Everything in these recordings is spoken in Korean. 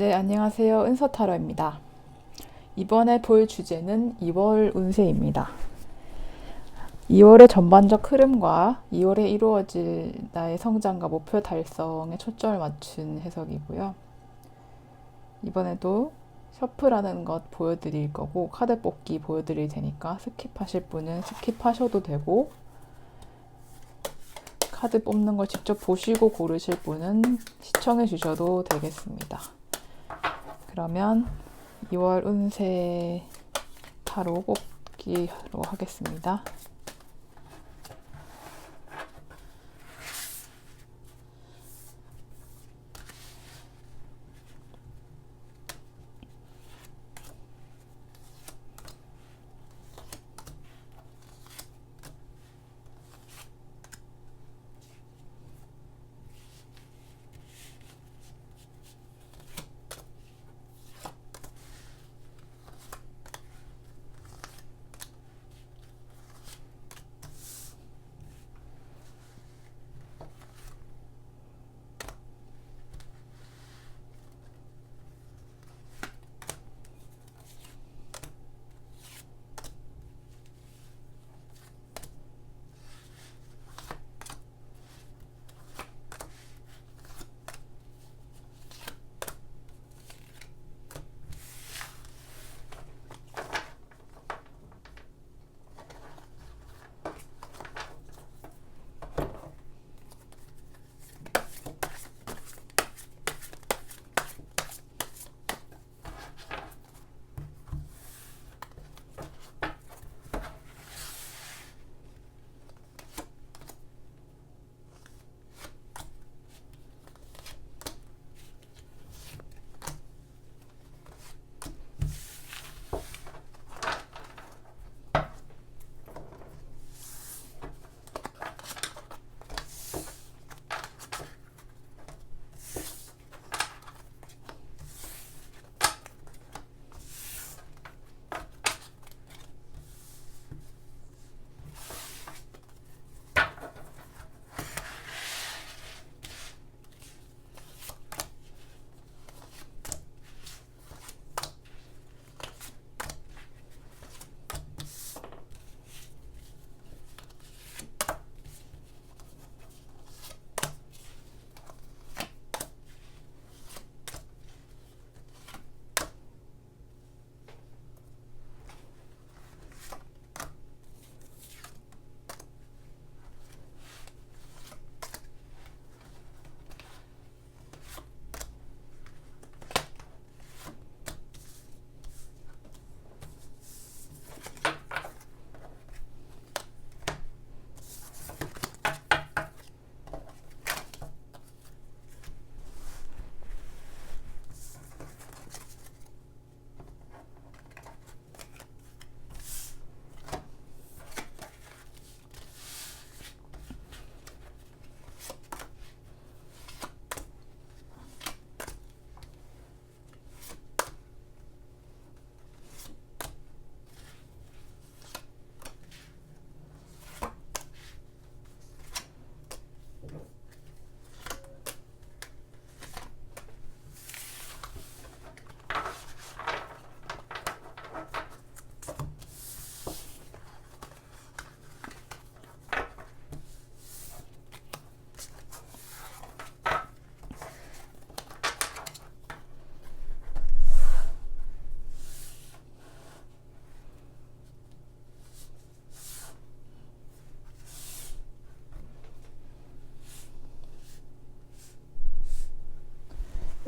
네, 안녕하세요. 은서타로입니다. 이번에 볼 주제는 2월 운세입니다. 2월의 전반적 흐름과 2월에 이루어질 나의 성장과 목표 달성에 초점을 맞춘 해석이고요. 이번에도 셔플하는 것 보여드릴 거고 카드 뽑기 보여드릴 테니까 스킵하실 분은 스킵하셔도 되고 카드 뽑는 걸 직접 보시고 고르실 분은 시청해 주셔도 되겠습니다. 그러면 2월 운세 타로 뽑기로 하겠습니다.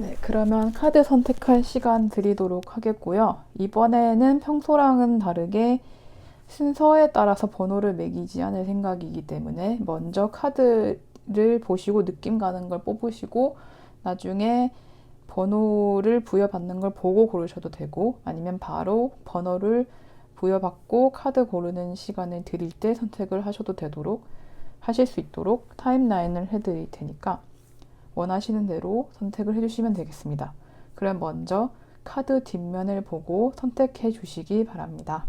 네, 그러면 카드 선택할 시간 드리도록 하겠고요. 이번에는 평소랑은 다르게 순서에 따라서 번호를 매기지 않을 생각이기 때문에 먼저 카드를 보시고 느낌 가는 걸 뽑으시고 나중에 번호를 부여받는 걸 보고 고르셔도 되고 아니면 바로 번호를 부여받고 카드 고르는 시간을 드릴 때 선택을 하셔도 되도록 하실 수 있도록 타임라인을 해드릴 테니까 원하시는 대로 선택을 해주시면 되겠습니다. 그럼 먼저 카드 뒷면을 보고 선택해 주시기 바랍니다.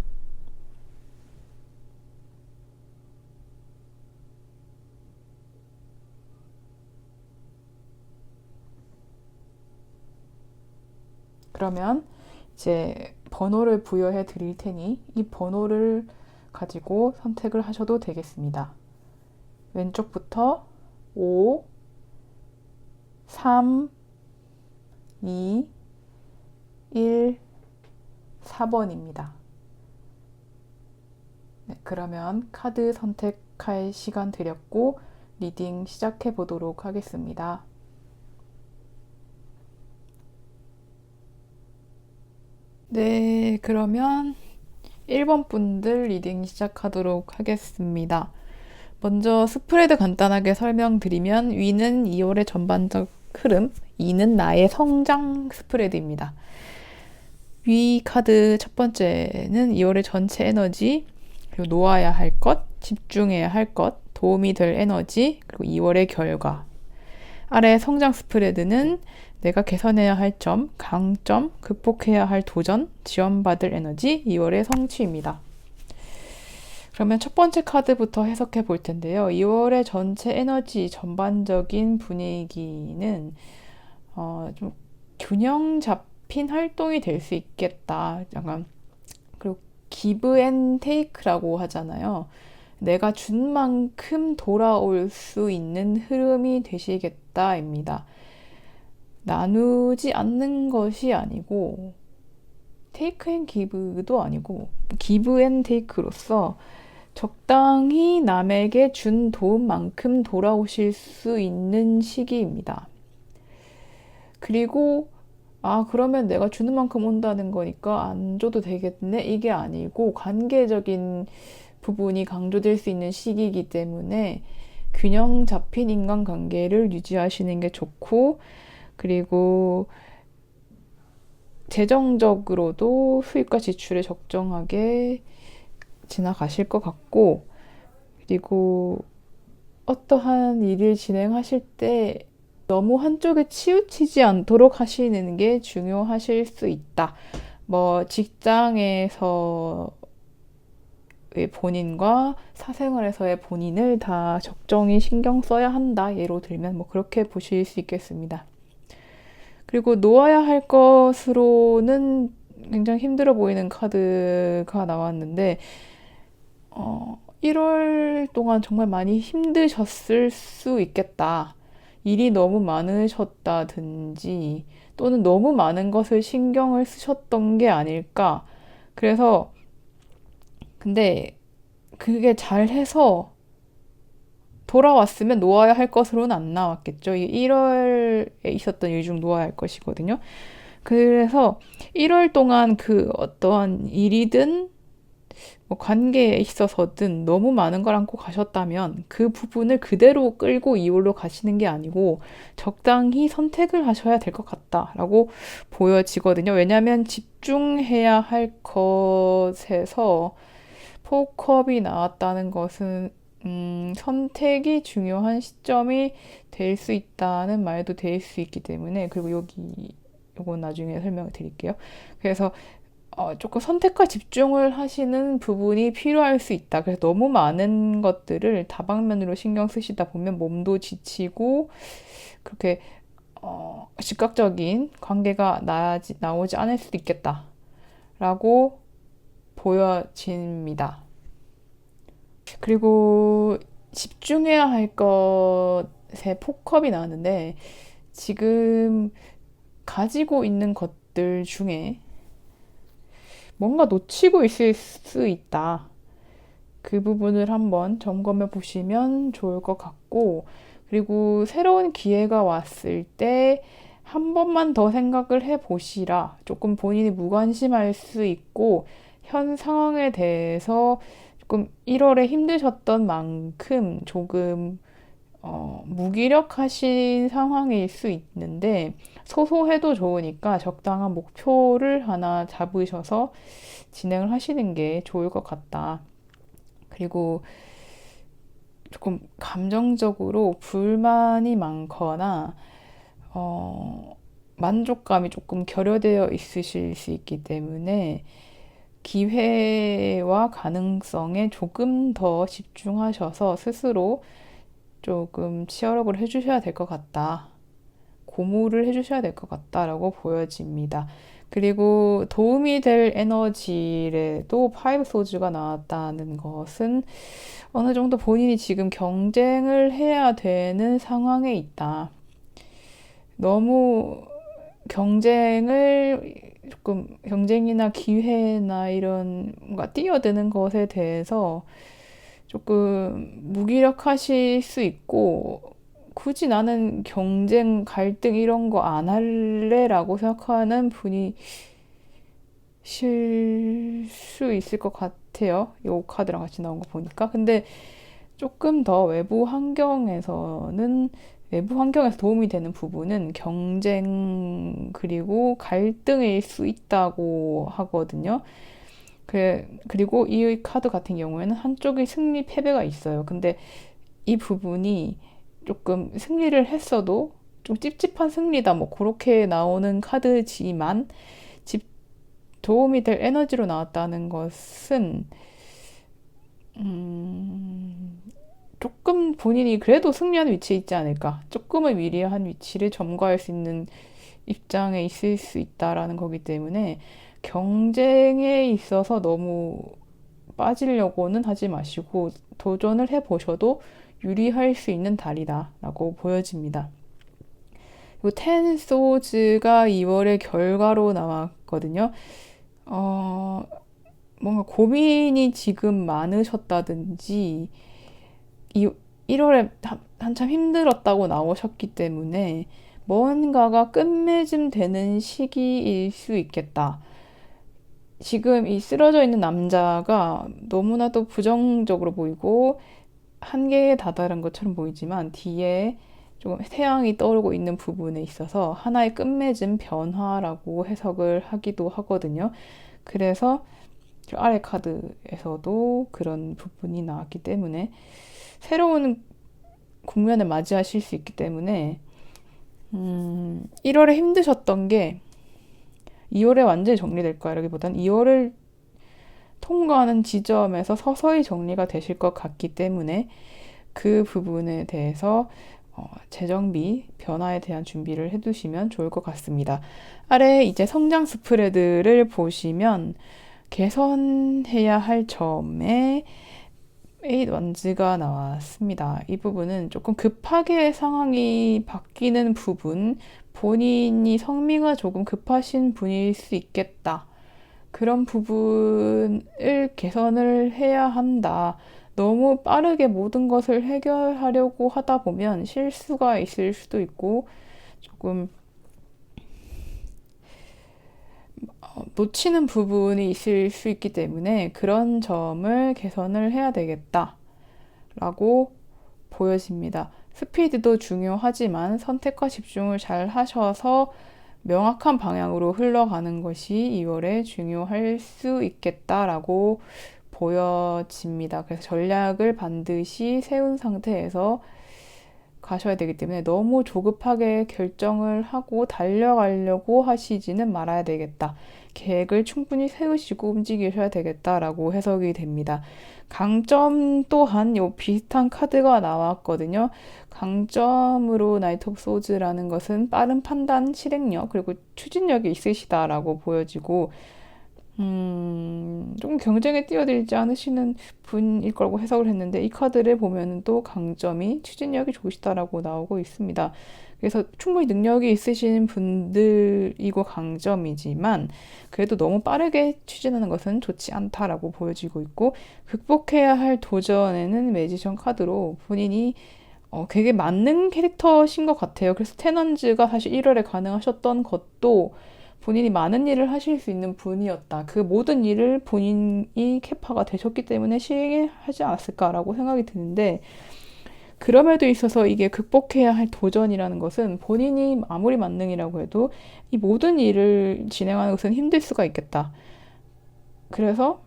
그러면 이제 번호를 부여해 드릴 테니 이 번호를 가지고 선택을 하셔도 되겠습니다. 왼쪽부터 5, 3, 2, 1, 4번입니다. 네, 그러면 카드 선택할 시간 드렸고 리딩 시작해 보도록 하겠습니다. 네, 그러면 1번 분들 리딩 시작하도록 하겠습니다. 먼저 스프레드 간단하게 설명드리면 위는 2월의 전반적 흐름, 2는 나의 성장 스프레드입니다. 위 카드 첫 번째는 2월의 전체 에너지, 그리고 놓아야 할 것, 집중해야 할 것, 도움이 될 에너지, 그리고 2월의 결과. 아래 성장 스프레드는 내가 개선해야 할 점, 강점, 극복해야 할 도전, 지원받을 에너지, 2월의 성취입니다. 그러면 첫 번째 카드부터 해석해 볼 텐데요. 2월의 전체 에너지 전반적인 분위기는 좀 균형 잡힌 활동이 될 수 있겠다. 약간 그리고 기브 앤 테이크라고 하잖아요. 내가 준 만큼 돌아올 수 있는 흐름이 되시겠다입니다. 나누지 않는 것이 아니고 테이크 앤 기브도 아니고 기브 앤 테이크로서 적당히 남에게 준 도움만큼 돌아오실 수 있는 시기입니다. 그리고 그러면 내가 주는 만큼 온다는 거니까 안 줘도 되겠네? 이게 아니고 관계적인 부분이 강조될 수 있는 시기이기 때문에 균형 잡힌 인간관계를 유지하시는 게 좋고, 그리고 재정적으로도 수입과 지출에 적정하게 지나가실 것 같고, 그리고 어떠한 일을 진행하실 때 너무 한쪽에 치우치지 않도록 하시는 게 중요하실 수 있다. 뭐 직장에서의 본인과 사생활에서의 본인을 다 적정히 신경 써야 한다. 예로 들면 뭐 그렇게 보실 수 있겠습니다. 그리고 놓아야 할 것으로는 굉장히 힘들어 보이는 카드가 나왔는데 1월 동안 정말 많이 힘드셨을 수 있겠다. 일이 너무 많으셨다든지 또는 너무 많은 것을 신경을 쓰셨던 게 아닐까. 그래서 근데 그게 잘해서 돌아왔으면 놓아야 할 것으로는 안 나왔겠죠. 이 1월에 있었던 일 중 놓아야 할 것이거든요. 그래서 1월 동안 그 어떠한 일이든 뭐 관계에 있어서든 너무 많은 걸 안고 가셨다면 그 부분을 그대로 끌고 2월로 가시는 게 아니고 적당히 선택을 하셔야 될 것 같다라고 보여지거든요. 왜냐하면 집중해야 할 것에서 포컵이 나왔다는 것은 선택이 중요한 시점이 될 수 있다는 말도 될 수 있기 때문에, 그리고 요건 나중에 설명을 드릴게요. 그래서 조금 선택과 집중을 하시는 부분이 필요할 수 있다. 그래서 너무 많은 것들을 다방면으로 신경 쓰시다 보면 몸도 지치고 그렇게 즉각적인 관계가 나오지 않을 수도 있겠다라고 보여집니다. 그리고 집중해야 할 것에 포컵이 나왔는데 지금 가지고 있는 것들 중에 뭔가 놓치고 있을 수 있다. 그 부분을 한번 점검해 보시면 좋을 것 같고, 그리고 새로운 기회가 왔을 때 한 번만 더 생각을 해 보시라. 조금 본인이 무관심할 수 있고, 현 상황에 대해서 조금 1월에 힘드셨던 만큼 조금 무기력하신 상황일 수 있는데 소소해도 좋으니까 적당한 목표를 하나 잡으셔서 진행을 하시는 게 좋을 것 같다. 그리고 조금 감정적으로 불만이 많거나 만족감이 조금 결여되어 있으실 수 있기 때문에 기회와 가능성에 조금 더 집중하셔서 스스로 조금 치열업을 해주셔야 될 것 같다. 고무를 해주셔야 될 것 같다라고 보여집니다. 그리고 도움이 될 에너지에도 파이브 소즈가 나왔다는 것은 어느 정도 본인이 지금 경쟁을 해야 되는 상황에 있다. 너무 경쟁을 조금 경쟁이나 기회나 이런 뭔가 뛰어드는 것에 대해서 조금 무기력하실 수 있고 굳이 나는 경쟁, 갈등 이런 거 안 할래라고 생각하는 분이 실 수 있을 것 같아요. 이 카드랑 같이 나온 거 보니까. 근데 조금 더 외부 환경에서 도움이 되는 부분은 경쟁 그리고 갈등일 수 있다고 하거든요. 그리고 이 카드 같은 경우에는 한쪽이 승리 패배가 있어요. 근데 이 부분이 조금 승리를 했어도 좀 찝찝한 승리다 뭐 그렇게 나오는 카드지만 도움이 될 에너지로 나왔다는 것은 조금 본인이 그래도 승리하는 위치에 있지 않을까, 조금은 위리한 위치를 점거할 수 있는 입장에 있을 수 있다라는 거기 때문에 경쟁에 있어서 너무 빠지려고는 하지 마시고 도전을 해보셔도 유리할 수 있는 달이다라고 보여집니다. 그리고 텐 소즈가 2월의 결과로 나왔거든요. 뭔가 고민이 지금 많으셨다든지 1월에 한참 힘들었다고 나오셨기 때문에 뭔가가 끝맺음 되는 시기일 수 있겠다. 지금 이 쓰러져 있는 남자가 너무나도 부정적으로 보이고 한계에 다다른 것처럼 보이지만 뒤에 조금 태양이 떠오르고 있는 부분에 있어서 하나의 끝맺음 변화라고 해석을 하기도 하거든요. 그래서 아래 카드에서도 그런 부분이 나왔기 때문에 새로운 국면을 맞이하실 수 있기 때문에 1월에 힘드셨던 게 2월에 완전히 정리될 거라기보단 2월을 통과하는 지점에서 서서히 정리가 되실 것 같기 때문에 그 부분에 대해서 재정비 변화에 대한 준비를 해두시면 좋을 것 같습니다. 아래 이제 성장 스프레드를 보시면 개선해야 할 점에 8 원즈가 나왔습니다. 이 부분은 조금 급하게 상황이 바뀌는 부분, 본인이 성미가 조금 급하신 분일 수 있겠다. 그런 부분을 개선을 해야 한다. 너무 빠르게 모든 것을 해결하려고 하다 보면 실수가 있을 수도 있고 조금 놓치는 부분이 있을 수 있기 때문에 그런 점을 개선을 해야 되겠다라고 보여집니다. 스피드도 중요하지만 선택과 집중을 잘 하셔서 명확한 방향으로 흘러가는 것이 2월에 중요할 수 있겠다라고 보여집니다. 그래서 전략을 반드시 세운 상태에서 가셔야 되기 때문에 너무 조급하게 결정을 하고 달려가려고 하시지는 말아야 되겠다. 계획을 충분히 세우시고 움직이셔야 되겠다라고 해석이 됩니다. 강점 또한 요 비슷한 카드가 나왔거든요. 강점으로 나이트 오브 소즈라는 것은 빠른 판단, 실행력, 그리고 추진력이 있으시다라고 보여지고 조금 경쟁에 뛰어들지 않으시는 분일 거라고 해석을 했는데 이 카드를 보면 또 강점이 추진력이 좋으시다라고 나오고 있습니다. 그래서 충분히 능력이 있으신 분들이고 강점이지만 그래도 너무 빠르게 추진하는 것은 좋지 않다라고 보여지고 있고 극복해야 할 도전에는 매지션 카드로 본인이 되게 맞는 캐릭터신 것 같아요. 그래서 테넌즈가 사실 1월에 가능하셨던 것도 본인이 많은 일을 하실 수 있는 분이었다. 그 모든 일을 본인이 캐파가 되셨기 때문에 시행하지 않았을까라고 생각이 드는데 그럼에도 있어서 이게 극복해야 할 도전이라는 것은 본인이 아무리 만능이라고 해도 이 모든 일을 진행하는 것은 힘들 수가 있겠다. 그래서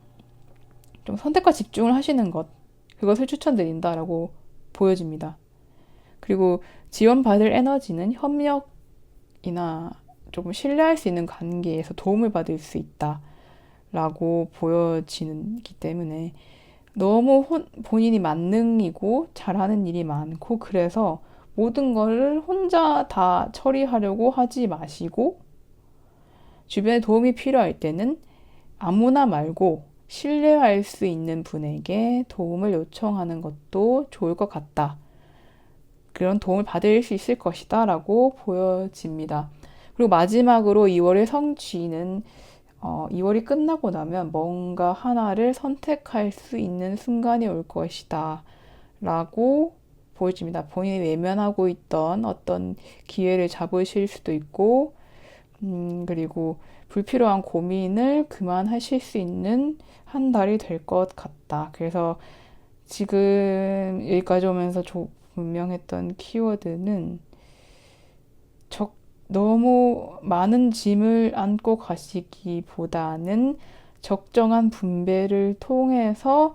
좀 선택과 집중을 하시는 것, 그것을 추천드린다라고 보여집니다. 그리고 지원받을 에너지는 협력이나 조금 신뢰할 수 있는 관계에서 도움을 받을 수 있다라고 보여지기 때문에 너무 본인이 만능이고 잘하는 일이 많고 그래서 모든 거를 혼자 다 처리하려고 하지 마시고 주변에 도움이 필요할 때는 아무나 말고 신뢰할 수 있는 분에게 도움을 요청하는 것도 좋을 것 같다. 그런 도움을 받을 수 있을 것이다 라고 보여집니다. 그리고 마지막으로 2월의 성취는 2월이 끝나고 나면 뭔가 하나를 선택할 수 있는 순간이 올 것이다 라고 보여집니다. 본인이 외면하고 있던 어떤 기회를 잡으실 수도 있고, 그리고 불필요한 고민을 그만하실 수 있는 한 달이 될 것 같다. 그래서 지금 여기까지 오면서 분명했던 키워드는 너무 많은 짐을 안고 가시기보다는 적정한 분배를 통해서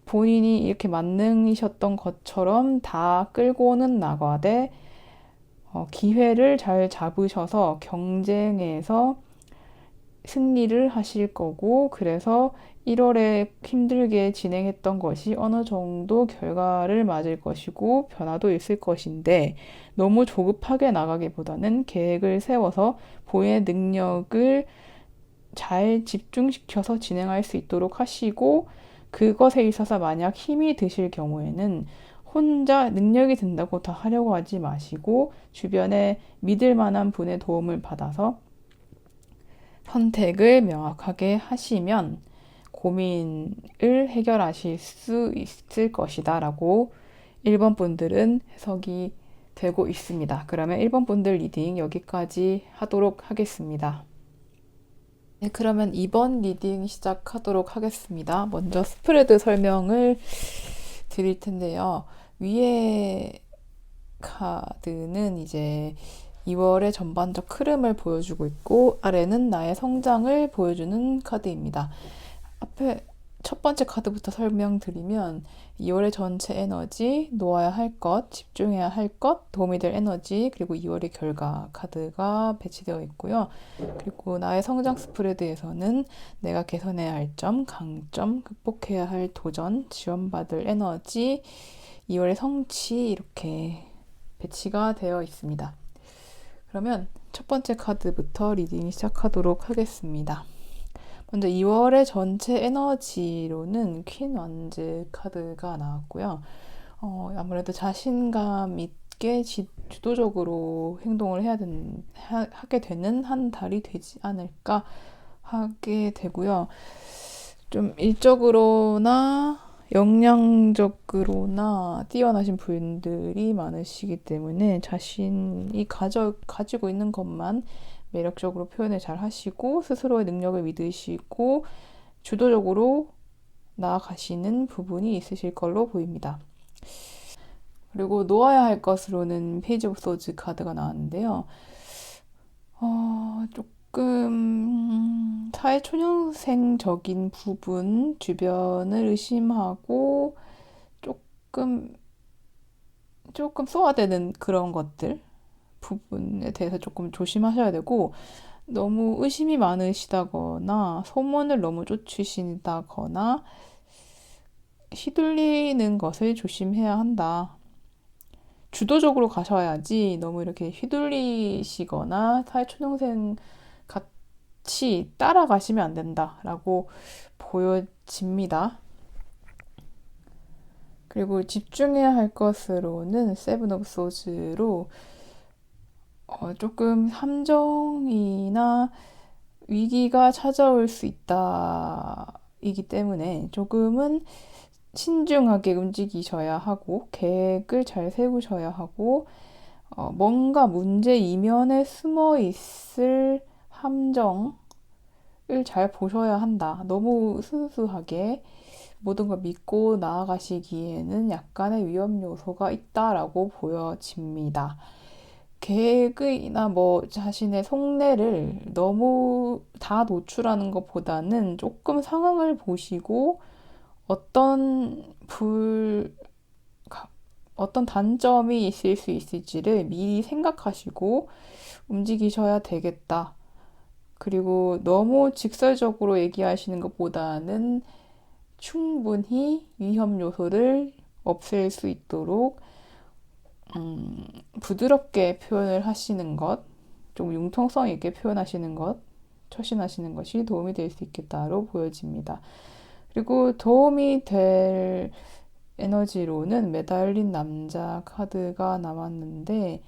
본인이 이렇게 만능이셨던 것처럼 다 끌고는 나가되 기회를 잘 잡으셔서 경쟁에서 승리를 하실 거고, 그래서 1월에 힘들게 진행했던 것이 어느 정도 결과를 맞을 것이고 변화도 있을 것인데, 너무 조급하게 나가기보다는 계획을 세워서 본인의 능력을 잘 집중시켜서 진행할 수 있도록 하시고, 그것에 있어서 만약 힘이 드실 경우에는 혼자 능력이 된다고 다 하려고 하지 마시고 주변에 믿을 만한 분의 도움을 받아서 선택을 명확하게 하시면 고민을 해결하실 수 있을 것이다 라고 1번 분들은 해석이 되고 있습니다. 그러면 1번 분들 리딩 여기까지 하도록 하겠습니다. 네, 그러면 2번 리딩 시작하도록 하겠습니다. 먼저 스프레드 설명을 드릴 텐데요. 위에 카드는 이제 2월의 전반적 흐름을 보여주고 있고, 아래는 나의 성장을 보여주는 카드입니다. 앞에 첫 번째 카드부터 설명드리면 2월의 전체 에너지, 놓아야 할 것, 집중해야 할 것, 도움이 될 에너지, 그리고 2월의 결과 카드가 배치되어 있고요. 그리고 나의 성장 스프레드에서는 내가 개선해야 할 점, 강점, 극복해야 할 도전, 지원받을 에너지, 2월의 성취 이렇게 배치가 되어 있습니다. 그러면 첫 번째 카드부터 리딩 시작하도록 하겠습니다. 먼저 2월의 전체 에너지로는 퀸 완즈 카드가 나왔고요. 아무래도 자신감 있게 주도적으로 행동을 하게 되는 한 달이 되지 않을까 하게 되고요. 좀 일적으로나 역량적으로나 뛰어나신 분들이 많으시기 때문에 자신이 가지고 있는 것만 매력적으로 표현을 잘 하시고 스스로의 능력을 믿으시고 주도적으로 나아가시는 부분이 있으실 걸로 보입니다. 그리고 놓아야 할 것으로는 페이지 오브 소즈 카드가 나왔는데요. 조금 사회초년생적인 부분, 주변을 의심하고 조금 쏘아대는 그런 것들 부분에 대해서 조금 조심하셔야 되고, 너무 의심이 많으시다거나 소문을 너무 쫓으신다거나 휘둘리는 것을 조심해야 한다. 주도적으로 가셔야지 너무 이렇게 휘둘리시거나 사회초년생 같이 따라가시면 안 된다라고 보여집니다. 그리고 집중해야 할 것으로는 세븐 오브 소즈로 조금 함정이나 위기가 찾아올 수 있다이기 때문에 조금은 신중하게 움직이셔야 하고 계획을 잘 세우셔야 하고 뭔가 문제 이면에 숨어 있을 함정을 잘 보셔야 한다. 너무 순수하게 모든 걸 믿고 나아가시기에는 약간의 위험 요소가 있다라고 보여집니다. 계획이나 자신의 속내를 너무 다 노출하는 것보다는 조금 상황을 보시고 어떤 단점이 있을 수 있을지를 미리 생각하시고 움직이셔야 되겠다. 그리고 너무 직설적으로 얘기하시는 것보다는 충분히 위험 요소를 없앨 수 있도록 부드럽게 표현을 하시는 것, 좀 융통성 있게 표현하시는 것, 처신하시는 것이 도움이 될 수 있겠다로 보여집니다. 그리고 도움이 될 에너지로는 매달린 남자 카드가 남았는데,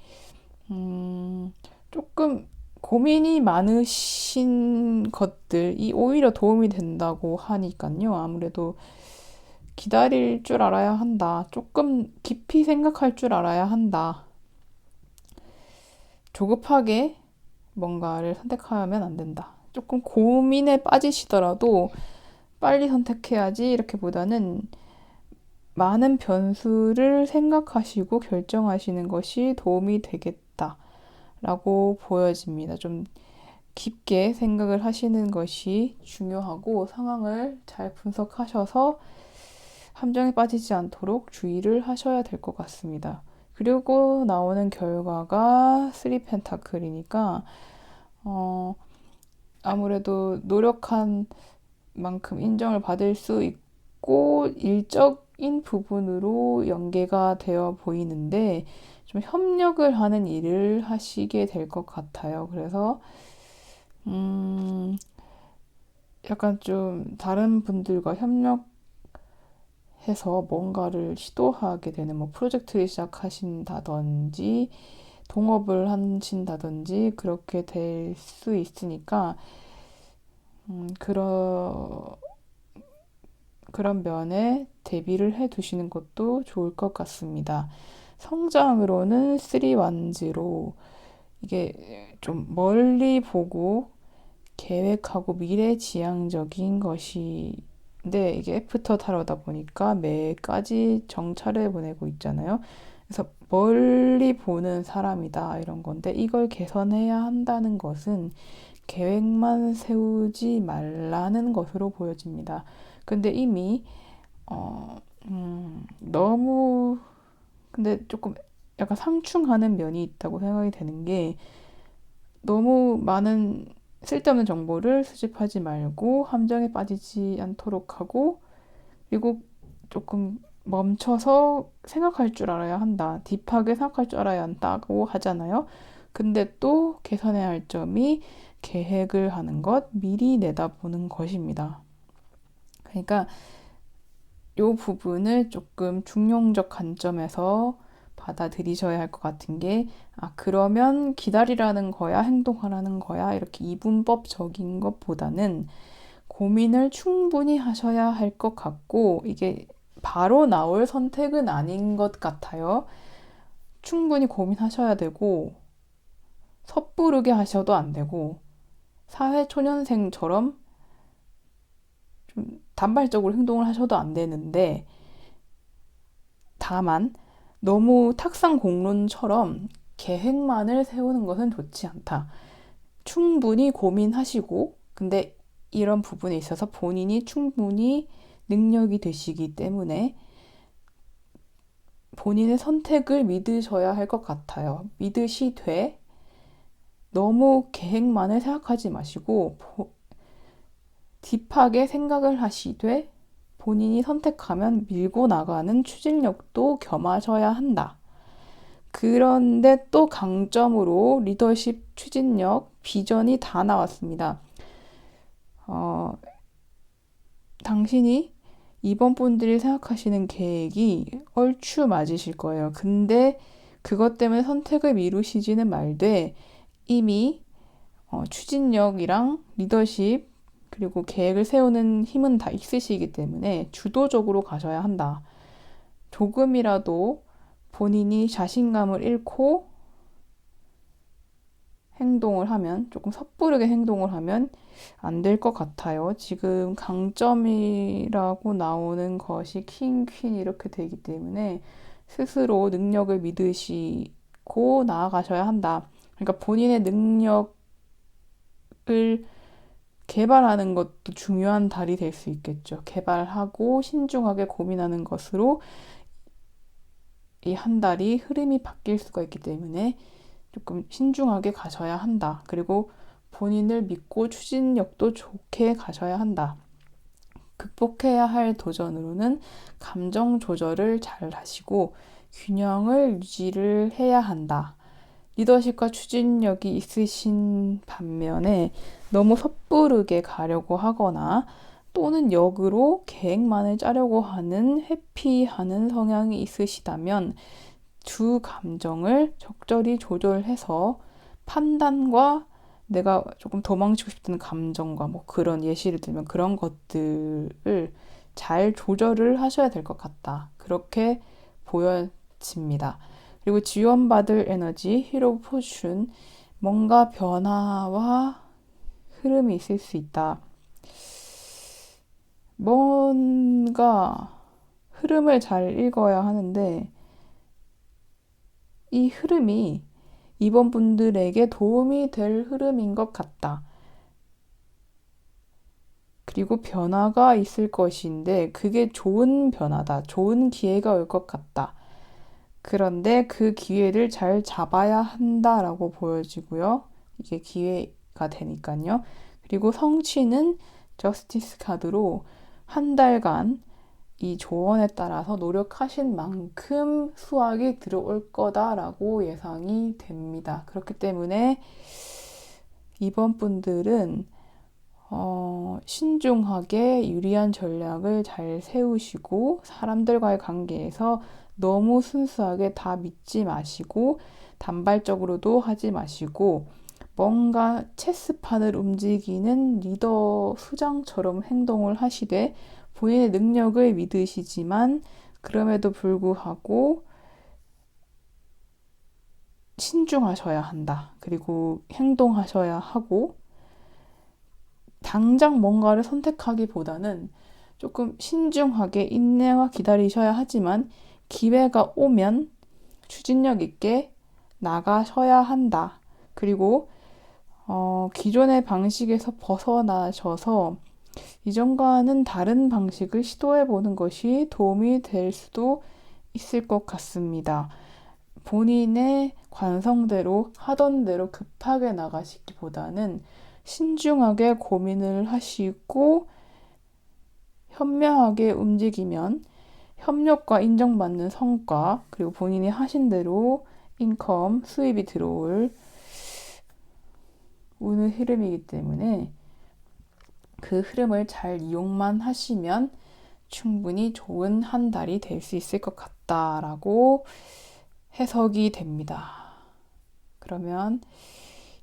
조금 고민이 많으신 것들이 오히려 도움이 된다고 하니까요. 아무래도 기다릴 줄 알아야 한다. 조금 깊이 생각할 줄 알아야 한다. 조급하게 뭔가를 선택하면 안 된다. 조금 고민에 빠지시더라도 빨리 선택해야지 이렇게보다는 많은 변수를 생각하시고 결정하시는 것이 도움이 되겠다라고 보여집니다. 좀 깊게 생각을 하시는 것이 중요하고 상황을 잘 분석하셔서 함정에 빠지지 않도록 주의를 하셔야 될 것 같습니다. 그리고 나오는 결과가 3 펜타클이니까 아무래도 노력한 만큼 인정을 받을 수 있고 일적인 부분으로 연계가 되어 보이는데 좀 협력을 하는 일을 하시게 될 것 같아요. 그래서 약간 좀 다른 분들과 협력해서 뭔가를 시도하게 되는 뭐 프로젝트를 시작하신다든지 동업을 하신다든지 그렇게 될 수 있으니까 그런 면에 대비를 해 두시는 것도 좋을 것 같습니다. 성장으로는 3 완즈로 이게 좀 멀리 보고 계획하고 미래지향적인 것인데 이게 애프터 타로다 보니까 매까지 정찰해 보내고 있잖아요. 그래서 멀리 보는 사람이다 이런 건데 이걸 개선해야 한다는 것은 계획만 세우지 말라는 것으로 보여집니다. 근데 이미 너무 근데 조금 약간 상충하는 면이 있다고 생각이 되는 게 너무 많은 쓸데없는 정보를 수집하지 말고 함정에 빠지지 않도록 하고 그리고 조금 멈춰서 생각할 줄 알아야 한다. 딥하게 생각할 줄 알아야 한다고 하잖아요. 근데 또 개선해야 할 점이 계획을 하는 것, 미리 내다보는 것입니다. 그러니까 이 부분을 조금 중용적 관점에서 받아들이셔야 할 것 같은 게, 그러면 기다리라는 거야, 행동하라는 거야, 이렇게 이분법적인 것보다는 고민을 충분히 하셔야 할 것 같고, 이게 바로 나올 선택은 아닌 것 같아요. 충분히 고민하셔야 되고, 섣부르게 하셔도 안 되고, 사회초년생처럼 좀 단발적으로 행동을 하셔도 안 되는데, 다만 너무 탁상공론처럼 계획만을 세우는 것은 좋지 않다. 충분히 고민하시고, 근데 이런 부분에 있어서 본인이 충분히 능력이 되시기 때문에 본인의 선택을 믿으셔야 할 것 같아요. 믿으시되 너무 계획만을 생각하지 마시고 딥하게 생각을 하시되 본인이 선택하면 밀고 나가는 추진력도 겸하셔야 한다. 그런데 또 강점으로 리더십, 추진력, 비전이 다 나왔습니다. 당신이 이번 분들이 생각하시는 계획이 얼추 맞으실 거예요. 근데 그것 때문에 선택을 미루시지는 말되 이미 추진력이랑 리더십 그리고 계획을 세우는 힘은 다 있으시기 때문에 주도적으로 가셔야 한다. 조금이라도 본인이 자신감을 잃고 행동을 하면, 조금 섣부르게 행동을 하면 안 될 것 같아요. 지금 강점이라고 나오는 것이 킹, 퀸 이렇게 되기 때문에 스스로 능력을 믿으시고 나아가셔야 한다. 그러니까 본인의 능력을 개발하는 것도 중요한 달이 될 수 있겠죠. 개발하고 신중하게 고민하는 것으로 이 한 달이 흐름이 바뀔 수가 있기 때문에 조금 신중하게 가셔야 한다. 그리고 본인을 믿고 추진력도 좋게 가셔야 한다. 극복해야 할 도전으로는 감정 조절을 잘 하시고 균형을 유지를 해야 한다. 리더십과 추진력이 있으신 반면에 너무 섣부르게 가려고 하거나 또는 역으로 계획만을 짜려고 하는 회피하는 성향이 있으시다면 두 감정을 적절히 조절해서 판단과 내가 조금 도망치고 싶은 감정과 뭐 그런 예시를 들면 그런 것들을 잘 조절을 하셔야 될 것 같다. 그렇게 보여집니다. 그리고 지원받을 에너지, 히로 포춘, 뭔가 변화와 흐름이 있을 수 있다. 뭔가 흐름을 잘 읽어야 하는데 이 흐름이 이번 분들에게 도움이 될 흐름인 것 같다. 그리고 변화가 있을 것인데 그게 좋은 변화다. 좋은 기회가 올 것 같다. 그런데 그 기회를 잘 잡아야 한다라고 보여지고요. 이게 기회가 되니까요. 그리고 성취는 저스티스 카드로 한 달간 이 조언에 따라서 노력하신 만큼 수확이 들어올 거다라고 예상이 됩니다. 그렇기 때문에 이번 분들은 신중하게 유리한 전략을 잘 세우시고 사람들과의 관계에서 너무 순수하게 다 믿지 마시고 단발적으로도 하지 마시고 뭔가 체스판을 움직이는 리더 수장처럼 행동을 하시되 본인의 능력을 믿으시지만 그럼에도 불구하고 신중하셔야 한다. 그리고 행동하셔야 하고 당장 뭔가를 선택하기보다는 조금 신중하게 인내와 기다리셔야 하지만 기회가 오면 추진력 있게 나가셔야 한다. 그리고 기존의 방식에서 벗어나셔서 이전과는 다른 방식을 시도해보는 것이 도움이 될 수도 있을 것 같습니다. 본인의 관성대로 하던 대로 급하게 나가시기보다는 신중하게 고민을 하시고 현명하게 움직이면 협력과 인정받는 성과 그리고 본인이 하신 대로 인컴, 수입이 들어올 운의 흐름이기 때문에 그 흐름을 잘 이용만 하시면 충분히 좋은 한 달이 될 수 있을 것 같다라고 해석이 됩니다. 그러면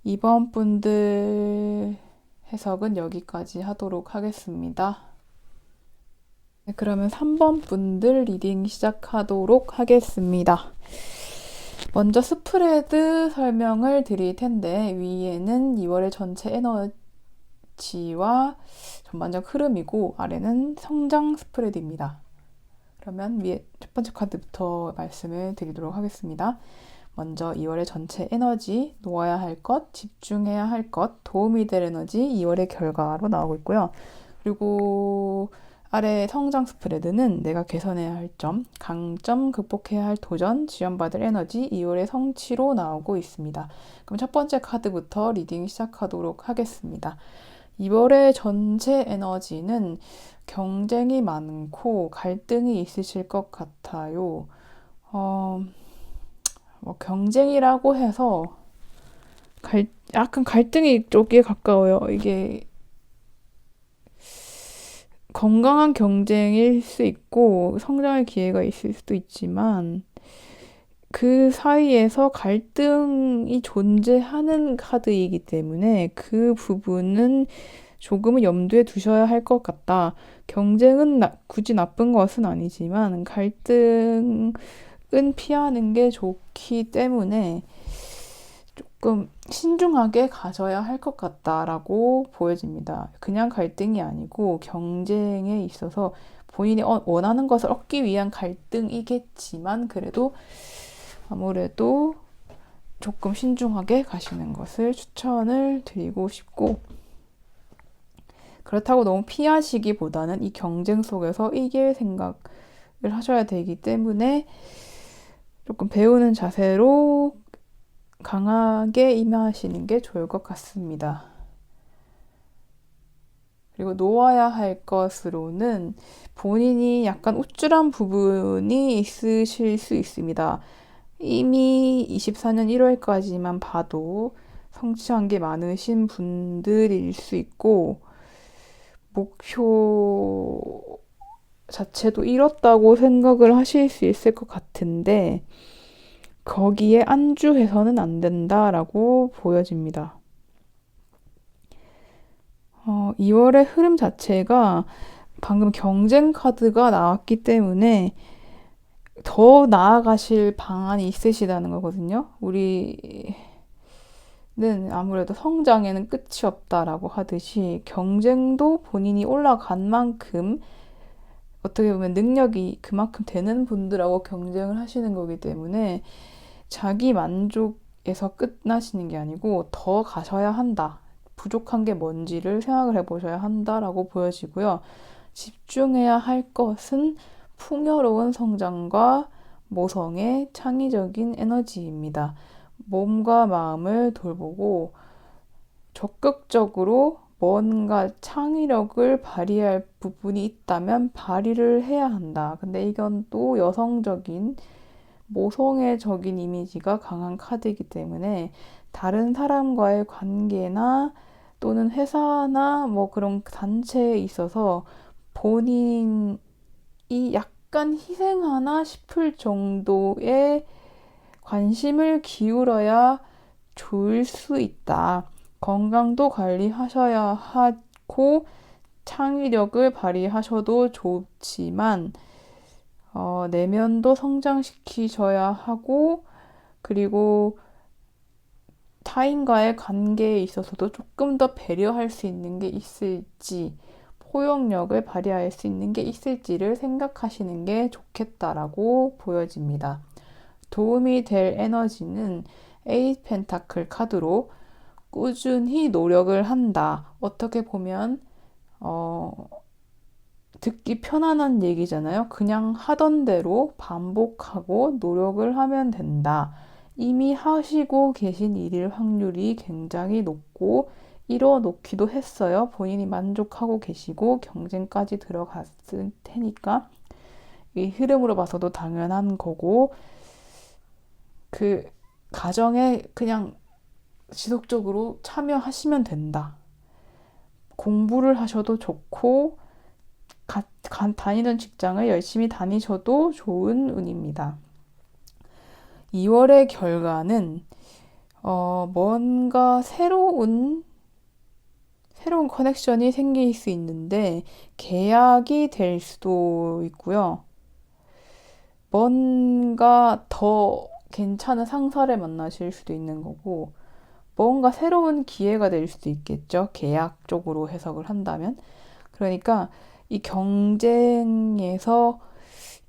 이번 분들 해석은 여기까지 하도록 하겠습니다. 네, 그러면 3번 분들 리딩 시작하도록 하겠습니다. 먼저 스프레드 설명을 드릴 텐데 위에는 2월의 전체 에너지와 전반적 흐름이고 아래는 성장 스프레드입니다. 그러면 위에 첫 번째 카드부터 말씀을 드리도록 하겠습니다. 먼저 2월의 전체 에너지, 놓아야 할 것, 집중해야 할 것, 도움이 될 에너지 2월의 결과로 나오고 있고요. 그리고 아래 성장 스프레드는 내가 개선해야 할 점, 강점, 극복해야 할 도전, 지원받을 에너지 2월의 성취로 나오고 있습니다. 그럼 첫 번째 카드부터 리딩 시작하도록 하겠습니다. 2월의 전체 에너지는 경쟁이 많고 갈등이 있으실 것 같아요. 뭐 경쟁이라고 해서 약간 갈등이 쪽에 가까워요. 이게 건강한 경쟁일 수 있고 성장의 기회가 있을 수도 있지만 그 사이에서 갈등이 존재하는 카드이기 때문에 그 부분은 조금은 염두에 두셔야 할 것 같다. 경쟁은 굳이 나쁜 것은 아니지만 갈등은 피하는 게 좋기 때문에 조금 신중하게 가져야 할 것 같다라고 보여집니다. 그냥 갈등이 아니고 경쟁에 있어서 본인이 원하는 것을 얻기 위한 갈등이겠지만 그래도 아무래도 조금 신중하게 가시는 것을 추천을 드리고 싶고 그렇다고 너무 피하시기보다는 이 경쟁 속에서 이길 생각을 하셔야 되기 때문에 조금 배우는 자세로 강하게 임하시는 게 좋을 것 같습니다. 그리고 놓아야 할 것으로는 본인이 약간 우쭐한 부분이 있으실 수 있습니다. 이미 24년 1월까지만 봐도 성취한 게 많으신 분들일 수 있고, 목표 자체도 이뤘다고 생각을 하실 수 있을 것 같은데, 거기에 안주해서는 안 된다라고 보여집니다. 2월의 흐름 자체가 방금 경쟁 카드가 나왔기 때문에 더 나아가실 방안이 있으시다는 거거든요. 우리는 아무래도 성장에는 끝이 없다라고 하듯이 경쟁도 본인이 올라간 만큼 어떻게 보면 능력이 그만큼 되는 분들하고 경쟁을 하시는 거기 때문에 자기 만족에서 끝나시는 게 아니고 더 가셔야 한다. 부족한 게 뭔지를 생각을 해보셔야 한다라고 보여지고요. 집중해야 할 것은 풍요로운 성장과 모성의 창의적인 에너지입니다. 몸과 마음을 돌보고 적극적으로 뭔가 창의력을 발휘할 부분이 있다면 발휘를 해야 한다. 근데 이건 또 여성적인 모성애적인 이미지가 강한 카드이기 때문에 다른 사람과의 관계나 또는 회사나 뭐 그런 단체에 있어서 본인이 약간 희생하나 싶을 정도의 관심을 기울여야 좋을 수 있다. 건강도 관리하셔야 하고 창의력을 발휘하셔도 좋지만 내면도 성장시키셔야 하고 그리고 타인과의 관계에 있어서도 조금 더 배려할 수 있는 게 있을지 포용력을 발휘할 수 있는 게 있을지를 생각하시는 게 좋겠다라고 보여집니다. 도움이 될 에너지는 에이스 펜타클 카드로 꾸준히 노력을 한다. 어떻게 보면 듣기 편안한 얘기잖아요. 그냥 하던 대로 반복하고 노력을 하면 된다. 이미 하시고 계신 일일 확률이 굉장히 높고 이뤄놓기도 했어요. 본인이 만족하고 계시고 경쟁까지 들어갔을 테니까 이 흐름으로 봐서도 당연한 거고 그 가정에 그냥 지속적으로 참여하시면 된다. 공부를 하셔도 좋고 다니던 직장을 열심히 다니셔도 좋은 운입니다. 2월의 결과는 뭔가 새로운 커넥션이 생길 수 있는데 계약이 될 수도 있고요. 뭔가 더 괜찮은 상사를 만나실 수도 있는 거고 뭔가 새로운 기회가 될 수도 있겠죠. 계약 쪽으로 해석을 한다면. 그러니까 이 경쟁에서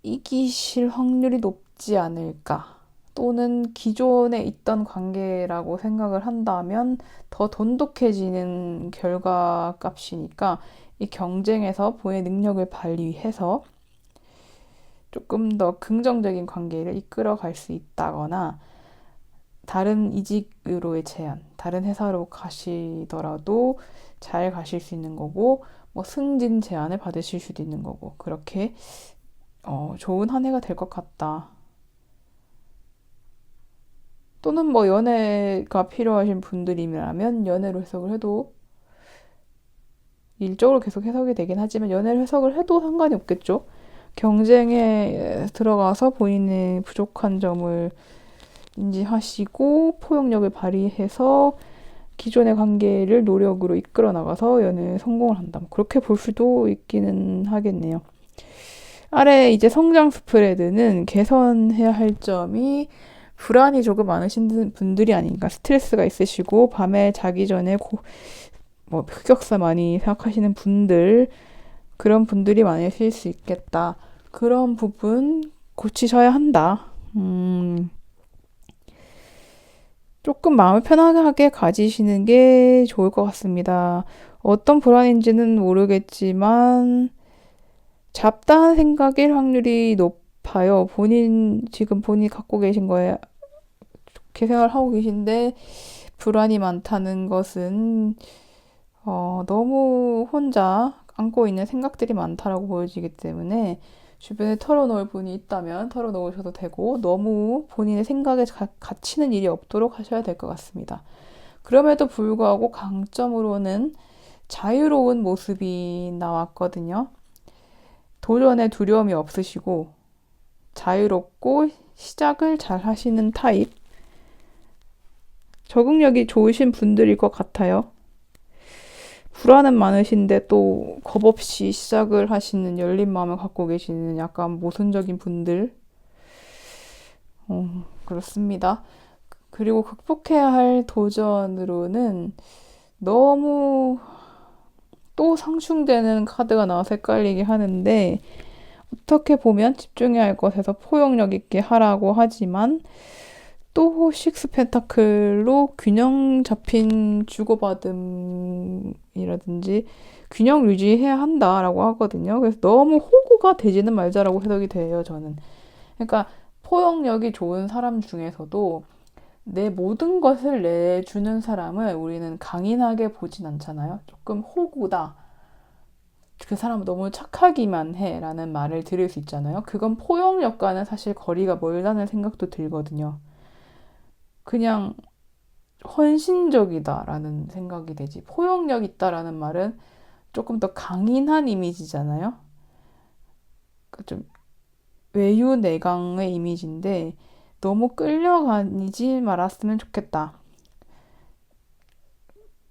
이기실 확률이 높지 않을까. 또는 기존에 있던 관계라고 생각을 한다면 더 돈독해지는 결과 값이니까 이 경쟁에서 본인의 능력을 발휘해서 조금 더 긍정적인 관계를 이끌어 갈 수 있다거나 다른 이직으로의 제안, 다른 회사로 가시더라도 잘 가실 수 있는 거고 뭐 승진 제안을 받으실 수도 있는 거고 그렇게 좋은 한 해가 될 것 같다. 또는 뭐 연애가 필요하신 분들이라면 연애로 해석을 해도 일적으로 계속 해석이 되긴 하지만 연애를 해석을 해도 상관이 없겠죠. 경쟁에 들어가서 본인의 부족한 점을 인지하시고 포용력을 발휘해서 기존의 관계를 노력으로 이끌어 나가서 연애에 성공을 한다. 그렇게 볼 수도 있기는 하겠네요. 아래 이제 성장 스프레드는 개선해야 할 점이 불안이 조금 많으신 분들이 아닌가. 스트레스가 있으시고 밤에 자기 전에 뭐 흑역사 많이 생각하시는 분들 그런 분들이 많으실 수 있겠다. 그런 부분 고치셔야 한다. 조금 마음을 편하게 가지시는 게 좋을 것 같습니다. 어떤 불안인지는 모르겠지만 잡다한 생각일 확률이 높아요. 지금 본인이 갖고 계신 거에 좋게 생각을 하고 계신데 불안이 많다는 것은 너무 혼자 안고 있는 생각들이 많다라고 보여지기 때문에 주변에 털어놓을 분이 있다면 털어놓으셔도 되고 너무 본인의 생각에 갇히는 일이 없도록 하셔야 될 것 같습니다. 그럼에도 불구하고 강점으로는 자유로운 모습이 나왔거든요. 도전에 두려움이 없으시고 자유롭고 시작을 잘 하시는 타입. 적응력이 좋으신 분들일 것 같아요. 불안은 많으신데 또 겁없이 시작을 하시는 열린 마음을 갖고 계시는 약간 모순적인 분들. 그렇습니다. 그리고 극복해야 할 도전으로는 너무 또 상충되는 카드가 나와서 헷갈리게 하는데, 어떻게 보면 집중해야 할 것에서 포용력 있게 하라고 하지만 또 식스 펜타클로 균형 잡힌 주고받음이라든지 균형 유지해야 한다라고 하거든요. 그래서 너무 호구가 되지는 말자라고 해석이 돼요, 저는. 그러니까 포용력이 좋은 사람 중에서도 내 모든 것을 내주는 사람을 우리는 강인하게 보진 않잖아요. 조금 호구다. 그 사람은 너무 착하기만 해 라는 말을 들을 수 있잖아요. 그건 포용력과는 사실 거리가 멀다는 생각도 들거든요. 그냥 헌신적이다라는 생각이 되지. 포용력 있다라는 말은 조금 더 강인한 이미지잖아요. 좀 외유내강의 이미지인데 너무 끌려가지 말았으면 좋겠다.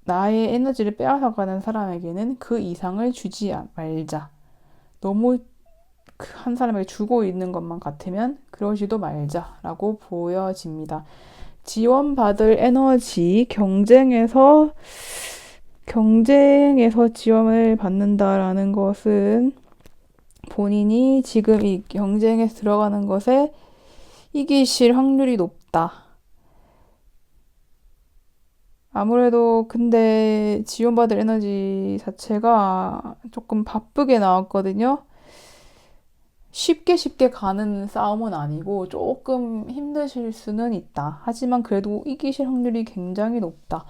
나의 에너지를 빼앗아가는 사람에게는 그 이상을 주지 말자. 너무 한 사람에게 주고 있는 것만 같으면 그러지도 말자라고 보여집니다. 지원받을 에너지, 경쟁에서 지원을 받는다라는 것은 본인이 지금 이 경쟁에 들어가는 것에 이기실 확률이 높다. 아무래도 근데 지원받을 에너지 자체가 조금 바쁘게 나왔거든요. 쉽게 가는 싸움은 아니고 조금 힘드실 수는 있다. 하지만 그래도 이기실 확률이 굉장히 높다.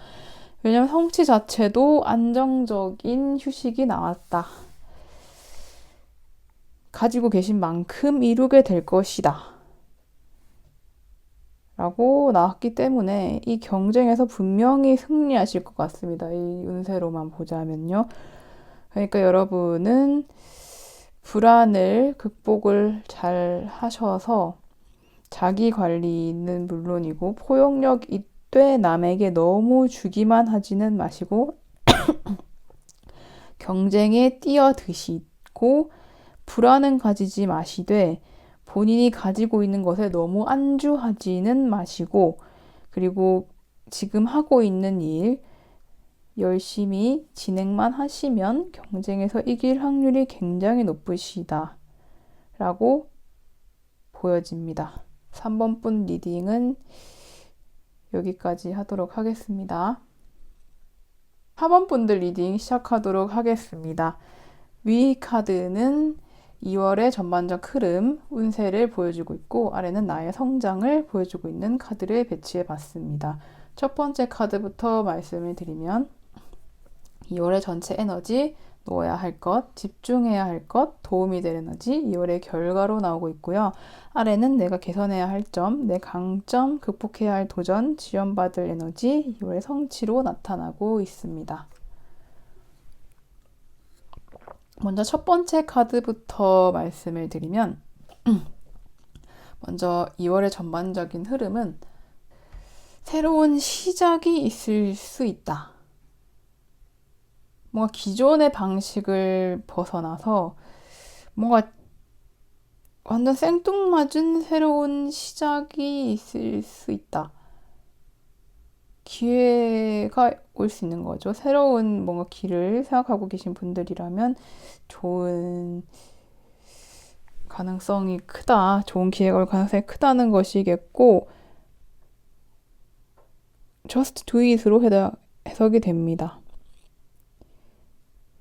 왜냐면 성취 자체도 안정적인 휴식이 나왔다. 가지고 계신 만큼 이루게 될 것이다. 라고 나왔기 때문에 이 경쟁에서 분명히 승리하실 것 같습니다. 이 운세로만 보자면요. 그러니까 여러분은 불안을 극복을 잘 하셔서 자기 관리는 물론이고 포용력 있되 남에게 너무 주기만 하지는 마시고 경쟁에 뛰어드시고 불안은 가지지 마시되 본인이 가지고 있는 것에 너무 안주하지는 마시고 그리고 지금 하고 있는 일 열심히 진행만 하시면 경쟁에서 이길 확률이 굉장히 높으시다 라고 보여집니다. 3번 분 리딩은 여기까지 하도록 하겠습니다. 4번 분들 리딩 시작하도록 하겠습니다. 위 카드는 2월의 전반적 흐름, 운세를 보여주고 있고 아래는 나의 성장을 보여주고 있는 카드를 배치해 봤습니다. 첫 번째 카드부터 말씀을 드리면 2월의 전체 에너지, 놓아야 할 것, 집중해야 할 것, 도움이 될 에너지 2월의 결과로 나오고 있고요. 아래는 내가 개선해야 할 점, 내 강점, 극복해야 할 도전, 지원받을 에너지 2월의 성취로 나타나고 있습니다. 먼저 첫 번째 카드부터 말씀을 드리면 먼저 2월의 전반적인 흐름은 새로운 시작이 있을 수 있다. 뭔가 기존의 방식을 벗어나서 뭔가 완전 생뚱맞은 새로운 시작이 있을 수 있다. 기회가 올 수 있는 거죠. 새로운 뭔가 길을 생각하고 계신 분들이라면 좋은 가능성이 크다. 좋은 기회가 올 가능성이 크다는 것이겠고 just do it으로 해석이 됩니다.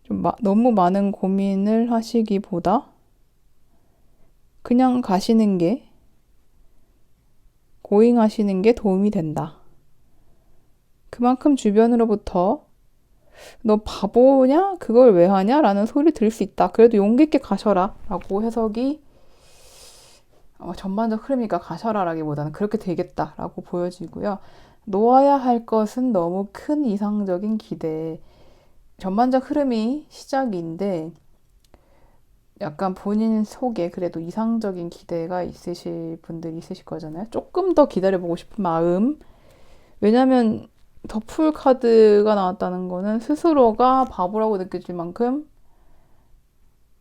좀 너무 많은 고민을 하시기보다 그냥 가시는 게 고잉하시는 게 도움이 된다. 그만큼 주변으로부터 너 바보냐? 그걸 왜 하냐? 라는 소리 들을 수 있다. 그래도 용기 있게 가셔라. 라고 해석이 전반적 흐름이니까 가셔라라기보다는 그렇게 되겠다라고 보여지고요. 놓아야 할 것은 너무 큰 이상적인 기대. 전반적 흐름이 시작인데 약간 본인 속에 그래도 이상적인 기대가 있으실 분들이 있으실 거잖아요. 조금 더 기다려보고 싶은 마음. 왜냐면 더풀 카드가 나왔다는 거는 스스로가 바보라고 느껴질 만큼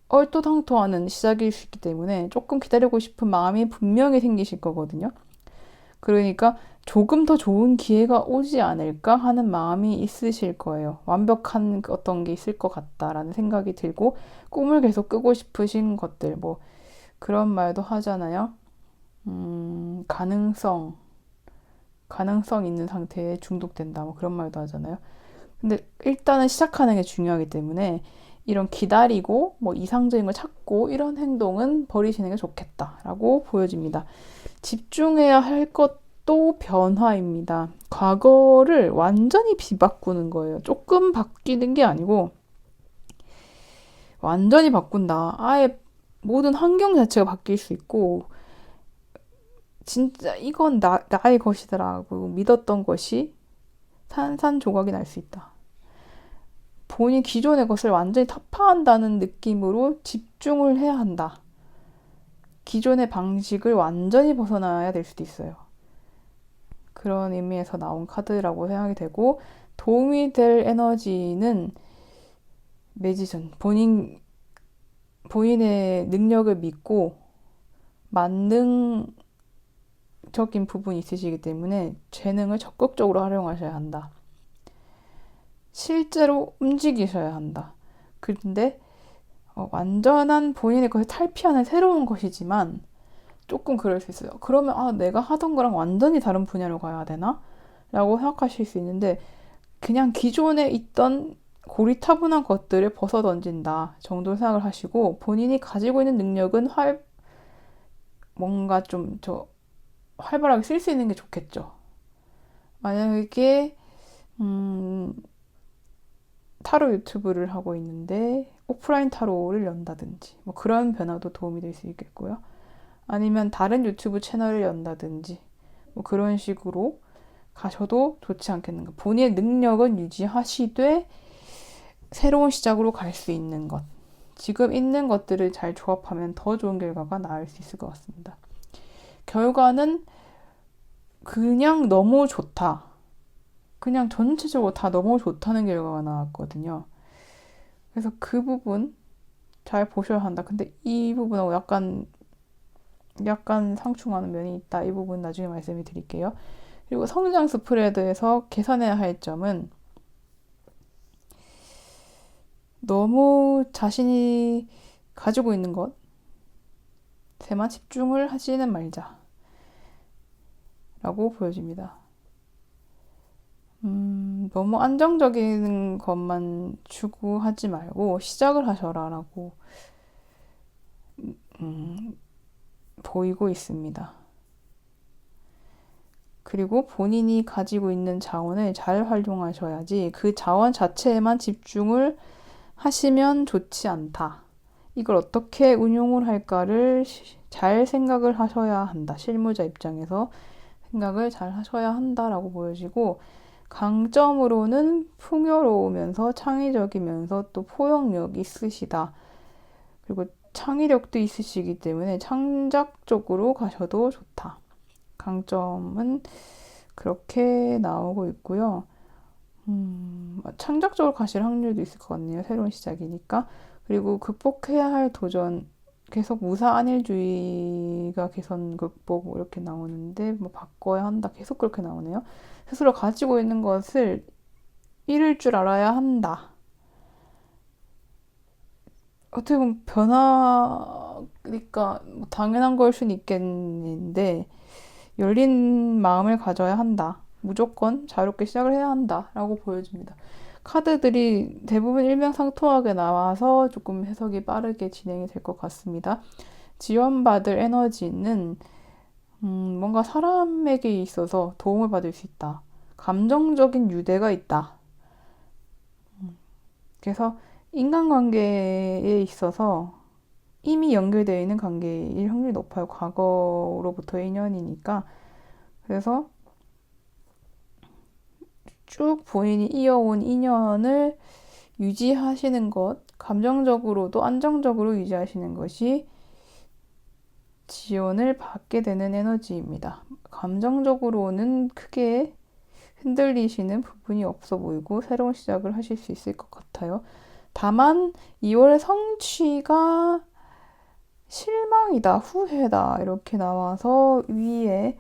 얼토당토하는 시작일 수 있기 때문에 조금 기다리고 싶은 마음이 분명히 생기실 거거든요. 그러니까 조금 더 좋은 기회가 오지 않을까 하는 마음이 있으실 거예요. 완벽한 어떤 게 있을 것 같다라는 생각이 들고 꿈을 계속 꾸고 싶으신 것들 뭐 그런 말도 하잖아요. 가능성 있는 상태에 중독된다 뭐 그런 말도 하잖아요. 근데 일단은 시작하는 게 중요하기 때문에 이런 기다리고 뭐 이상적인 걸 찾고 이런 행동은 버리시는 게 좋겠다라고 보여집니다. 집중해야 할 것도 변화입니다. 과거를 완전히 비바꾸는 거예요. 조금 바뀌는 게 아니고 완전히 바꾼다. 아예 모든 환경 자체가 바뀔 수 있고 진짜 이건 나의 것이더라고 믿었던 것이 산산조각이 날 수 있다. 본인 기존의 것을 완전히 타파한다는 느낌으로 집중을 해야 한다. 기존의 방식을 완전히 벗어나야 될 수도 있어요. 그런 의미에서 나온 카드라고 생각이 되고 도움이 될 에너지는 매지션. 본인의 능력을 믿고 만능적인 부분이 있으시기 때문에 재능을 적극적으로 활용하셔야 한다. 실제로 움직이셔야 한다. 근데 완전한 본인의 것을 탈피하는 새로운 것이지만 조금 그럴 수 있어요. 그러면 내가 하던 거랑 완전히 다른 분야로 가야 되나? 라고 생각하실 수 있는데 그냥 기존에 있던 고리타분한 것들을 벗어던진다 정도 생각을 하시고 본인이 가지고 있는 능력은 뭔가 좀 활발하게 쓸 수 있는 게 좋겠죠. 만약에 타로 유튜브를 하고 있는데 오프라인 타로를 연다든지 뭐 그런 변화도 도움이 될 수 있겠고요. 아니면 다른 유튜브 채널을 연다든지 뭐 그런 식으로 가셔도 좋지 않겠는가. 본인의 능력은 유지하시되 새로운 시작으로 갈 수 있는 것. 지금 있는 것들을 잘 조합하면 더 좋은 결과가 나올 수 있을 것 같습니다. 결과는 그냥 너무 좋다. 그냥 전체적으로 다 너무 좋다는 결과가 나왔거든요. 그래서 그 부분 잘 보셔야 한다. 근데 이 부분하고 약간 상충하는 면이 있다. 이 부분 나중에 말씀을 드릴게요. 그리고 성장 스프레드에서 계산해야 할 점은 너무 자신이 가지고 있는 것에만 집중을 하지는 말자. 라고 보여집니다. 너무 안정적인 것만 추구하지 말고 시작을 하셔라 라고 보이고 있습니다. 그리고 본인이 가지고 있는 자원을 잘 활용하셔야지 그 자원 자체에만 집중을 하시면 좋지 않다. 이걸 어떻게 운용을 할까를 잘 생각을 하셔야 한다. 실무자 입장에서 생각을 잘 하셔야 한다라고 보여지고 강점으로는 풍요로우면서 창의적이면서 또 포용력 있으시다. 그리고 창의력도 있으시기 때문에 창작적으로 가셔도 좋다. 강점은 그렇게 나오고 있고요. 창작적으로 가실 확률도 있을 것 같네요. 새로운 시작이니까. 그리고 극복해야 할 도전, 계속 무사안일주의가 개선 극복 이렇게 나오는데 뭐 바꿔야 한다. 계속 그렇게 나오네요. 스스로 가지고 있는 것을 잃을 줄 알아야 한다. 어떻게 보면 변화니까 뭐 당연한 걸 수는 있겠는데 열린 마음을 가져야 한다. 무조건 자유롭게 시작을 해야 한다라고 보여집니다. 카드들이 대부분 일명상통하게 나와서 조금 해석이 빠르게 진행이 될 것 같습니다. 지원받을 에너지는 뭔가 사람에게 있어서 도움을 받을 수 있다. 감정적인 유대가 있다. 그래서 인간관계에 있어서 이미 연결되어 있는 관계일 확률이 높아요. 과거로부터의 인연이니까. 그래서 쭉 본인이 이어온 인연을 유지하시는 것, 감정적으로도 안정적으로 유지하시는 것이 지원을 받게 되는 에너지입니다. 감정적으로는 크게 흔들리시는 부분이 없어 보이고 새로운 시작을 하실 수 있을 것 같아요. 다만 2월의 성취가 실망이다, 후회다 이렇게 나와서 위에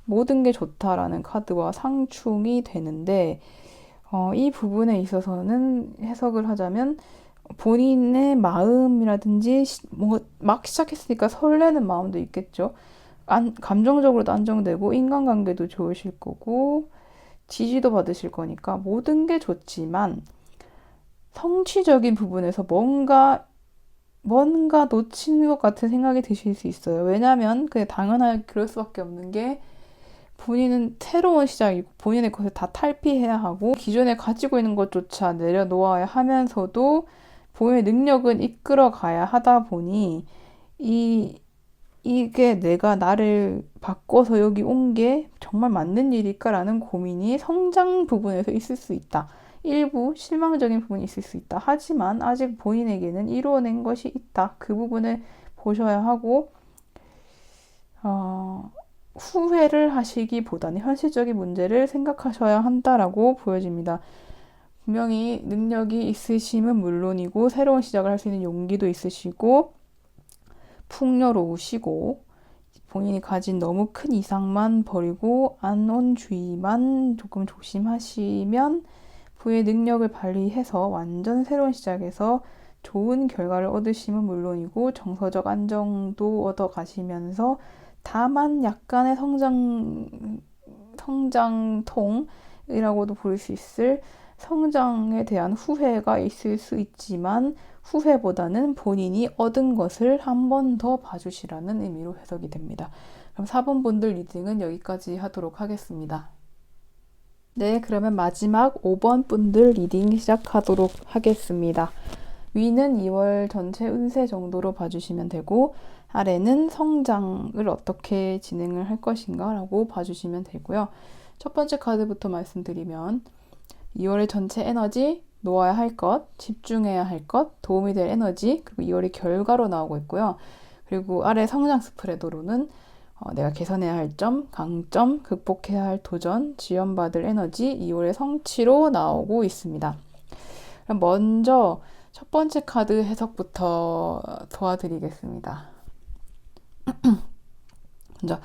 모든 게 좋다라는 카드와 상충이 되는데 이 부분에 있어서는 해석을 하자면 본인의 마음이라든지 뭐 막 시작했으니까 설레는 마음도 있겠죠. 감정적으로도 안정되고 인간관계도 좋으실 거고 지지도 받으실 거니까 모든 게 좋지만 성취적인 부분에서 뭔가 놓친 것 같은 생각이 드실 수 있어요. 왜냐하면 그게 당연하게 그럴 수밖에 없는 게 본인은 새로운 시작이고 본인의 것을 다 탈피해야 하고 기존에 가지고 있는 것조차 내려놓아야 하면서도 본인의 능력은 이끌어 가야 하다 보니 이게 내가 나를 바꿔서 여기 온 게 정말 맞는 일일까라는 고민이 성장 부분에서 있을 수 있다. 일부 실망적인 부분이 있을 수 있다. 하지만 아직 본인에게는 이루어낸 것이 있다. 그 부분을 보셔야 하고 후회를 하시기보다는 현실적인 문제를 생각하셔야 한다라고 보여집니다. 분명히 능력이 있으심은 물론이고 새로운 시작을 할 수 있는 용기도 있으시고 풍요로우시고 본인이 가진 너무 큰 이상만 버리고 안온주의만 조금 조심하시면 부의 능력을 발휘해서 완전 새로운 시작에서 좋은 결과를 얻으시면 물론이고 정서적 안정도 얻어 가시면서 다만 약간의 성장통이라고도 부를 수 있을 성장에 대한 후회가 있을 수 있지만 후회보다는 본인이 얻은 것을 한 번 더 봐주시라는 의미로 해석이 됩니다. 그럼 4번 분들 리딩은 여기까지 하도록 하겠습니다. 네, 그러면 마지막 5번 분들 리딩 시작하도록 하겠습니다. 위는 2월 전체 운세 정도로 봐주시면 되고 아래는 성장을 어떻게 진행을 할 것인가 라고 봐주시면 되고요. 첫 번째 카드부터 말씀드리면 2월의 전체 에너지, 놓아야 할 것, 집중해야 할 것, 도움이 될 에너지, 그리고 2월의 결과로 나오고 있고요. 그리고 아래 성장 스프레더로는 내가 개선해야 할 점, 강점, 극복해야 할 도전, 지원받을 에너지, 2월의 성취로 나오고 있습니다. 그럼 먼저 첫 번째 카드 해석부터 도와드리겠습니다. 먼저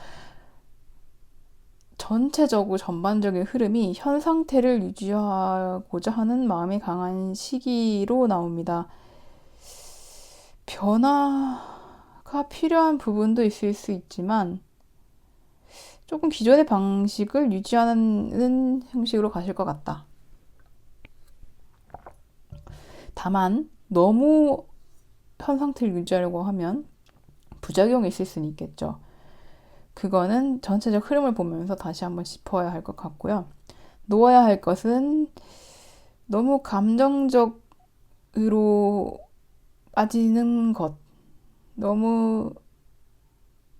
전체적으로 전반적인 흐름이 현 상태를 유지하고자 하는 마음이 강한 시기로 나옵니다. 변화가 필요한 부분도 있을 수 있지만 조금 기존의 방식을 유지하는 형식으로 가실 것 같다. 다만 너무 현 상태를 유지하려고 하면 부작용이 있을 수는 있겠죠. 그거는 전체적 흐름을 보면서 다시 한번 짚어야 할 것 같고요. 놓아야 할 것은 너무 감정적으로 빠지는 것, 너무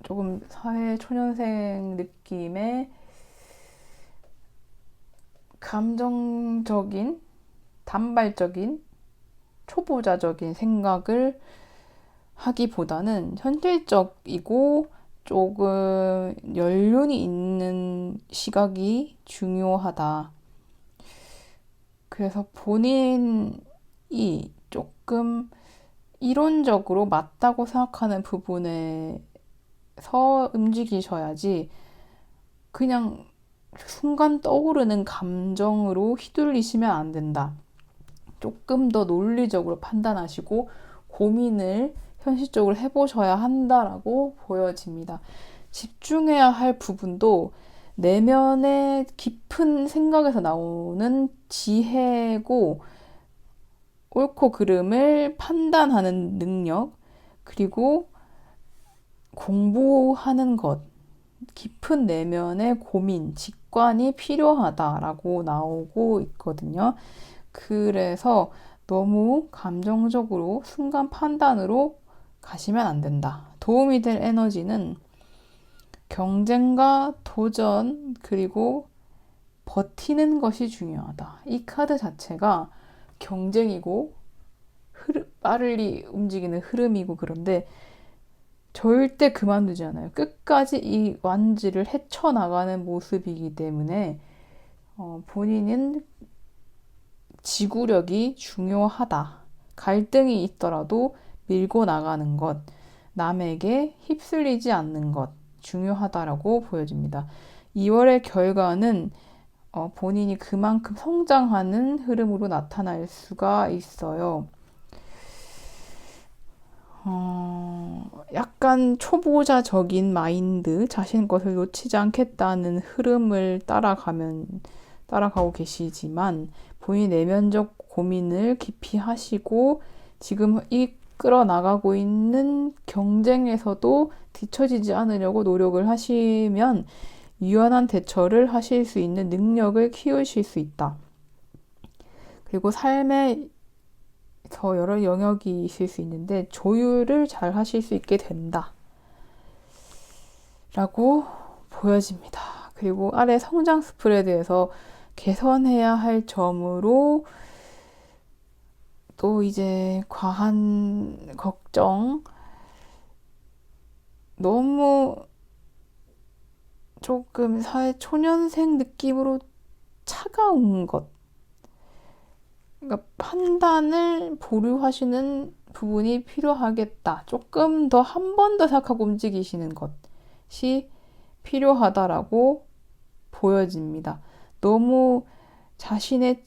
조금 사회 초년생 느낌의 감정적인, 단발적인, 초보자적인 생각을 하기보다는 현실적이고 조금 연륜이 있는 시각이 중요하다. 그래서 본인이 조금 이론적으로 맞다고 생각하는 부분에서 움직이셔야지 그냥 순간 떠오르는 감정으로 휘둘리시면 안 된다. 조금 더 논리적으로 판단하시고 고민을 현실적으로 해보셔야 한다라고 보여집니다. 집중해야 할 부분도 내면의 깊은 생각에서 나오는 지혜고 옳고 그름을 판단하는 능력 그리고 공부하는 것 깊은 내면의 고민, 직관이 필요하다라고 나오고 있거든요. 그래서 너무 감정적으로 순간 판단으로 가시면 안 된다. 도움이 될 에너지는 경쟁과 도전, 그리고 버티는 것이 중요하다. 이 카드 자체가 경쟁이고 빠르게 움직이는 흐름이고, 그런데 절대 그만두지 않아요. 끝까지 이 완지를 헤쳐나가는 모습이기 때문에 본인은 지구력이 중요하다. 갈등이 있더라도 밀고 나가는 것, 남에게 휩쓸리지 않는 것 중요하다라고 보여집니다. 2월의 결과는 본인이 그만큼 성장하는 흐름으로 나타날 수가 있어요. 약간 초보자적인 마인드, 자신 것을 놓치지 않겠다는 흐름을 따라가고 계시지만, 본인 내면적 고민을 깊이 하시고, 지금 이끌어 나가고 있는 경쟁에서도 뒤처지지 않으려고 노력을 하시면, 유연한 대처를 하실 수 있는 능력을 키우실 수 있다. 그리고 삶에 더 여러 영역이 있을 수 있는데 조율을 잘 하실 수 있게 된다 라고 보여집니다. 그리고 아래 성장 스프레드에서 개선해야 할 점으로 또 이제 과한 걱정, 너무 조금 사회 초년생 느낌으로 차가운 것, 그러니까 판단을 보류하시는 부분이 필요하겠다. 조금 더 한 번 더 생각하고 움직이시는 것이 필요하다라고 보여집니다. 너무 자신의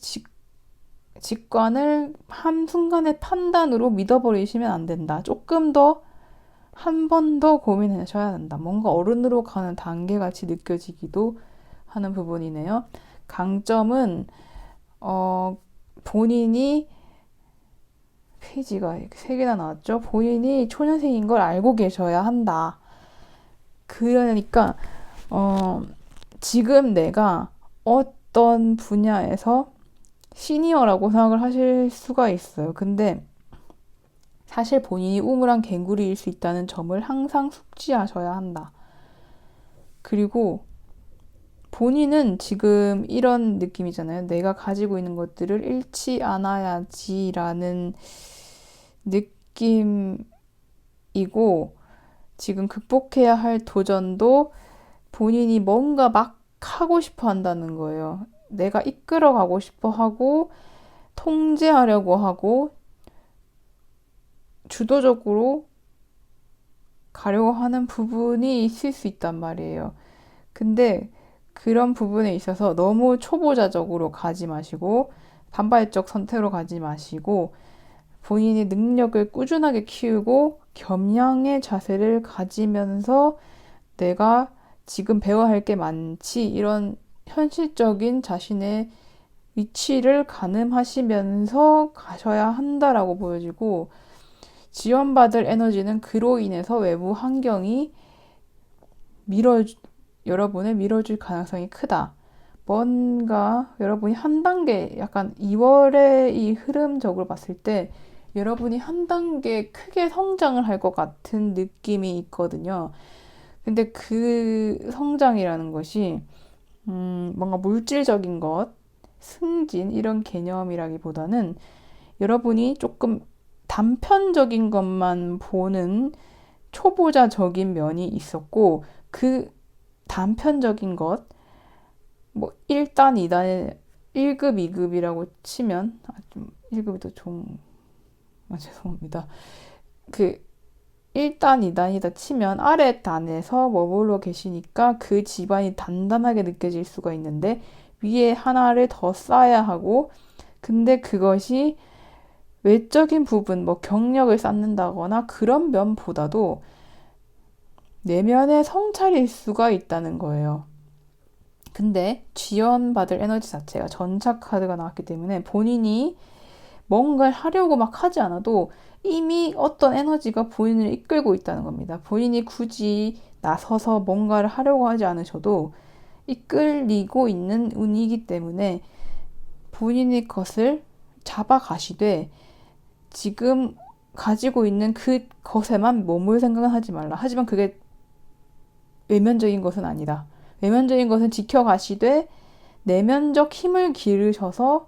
직관을 한순간의 판단으로 믿어버리시면 안 된다. 조금 더 한 번 더 고민하셔야 한다. 뭔가 어른으로 가는 단계같이 느껴지기도 하는 부분이네요. 강점은 본인이, 페이지가 이렇게 3개나 나왔죠. 본인이 초년생인 걸 알고 계셔야 한다. 그러니까 지금 내가 어떤 분야에서 시니어라고 생각을 하실 수가 있어요. 근데 사실 본인이 우물한 갱구리일 수 있다는 점을 항상 숙지하셔야 한다. 그리고 본인은 지금 이런 느낌이잖아요. 내가 가지고 있는 것들을 잃지 않아야지라는 느낌이고, 지금 극복해야 할 도전도 본인이 뭔가 막 하고 싶어 한다는 거예요. 내가 이끌어 가고 싶어 하고, 통제하려고 하고, 주도적으로 가려고 하는 부분이 있을 수 있단 말이에요. 근데 그런 부분에 있어서 너무 초보자적으로 가지 마시고, 반발적 선택으로 가지 마시고, 본인의 능력을 꾸준하게 키우고 겸양의 자세를 가지면서 내가 지금 배워야 할 게 많지, 이런 현실적인 자신의 위치를 가늠하시면서 가셔야 한다라고 보여지고, 지원받을 에너지는 그로 인해서 외부 환경이 여러분을 밀어줄 가능성이 크다. 뭔가 여러분이 한 단계, 약간 2월의 이 흐름적으로 봤을 때 여러분이 한 단계 크게 성장을 할 것 같은 느낌이 있거든요. 근데 그 성장이라는 것이 뭔가 물질적인 것, 승진 이런 개념이라기보다는 여러분이 조금 단편적인 것만 보는 초보자적인 면이 있었고, 그 단편적인 것, 뭐 1단, 2단, 1급, 2급이라고 치면, 좀 1급이 더 좋은, 죄송합니다. 그 1단, 2단이다 치면 아래 단에서 머물러 계시니까 그 집안이 단단하게 느껴질 수가 있는데, 위에 하나를 더 쌓아야 하고, 근데 그것이 외적인 부분, 뭐 경력을 쌓는다거나 그런 면보다도 내면의 성찰일 수가 있다는 거예요. 근데 지원받을 에너지 자체가 전차 카드가 나왔기 때문에 본인이 뭔가를 하려고 막 하지 않아도 이미 어떤 에너지가 본인을 이끌고 있다는 겁니다. 본인이 굳이 나서서 뭔가를 하려고 하지 않으셔도 이끌리고 있는 운이기 때문에 본인의 것을 잡아가시되, 지금 가지고 있는 그 것에만 머물 생각은 하지 말라. 하지만 그게 외면적인 것은 아니다. 외면적인 것은 지켜가시되 내면적 힘을 기르셔서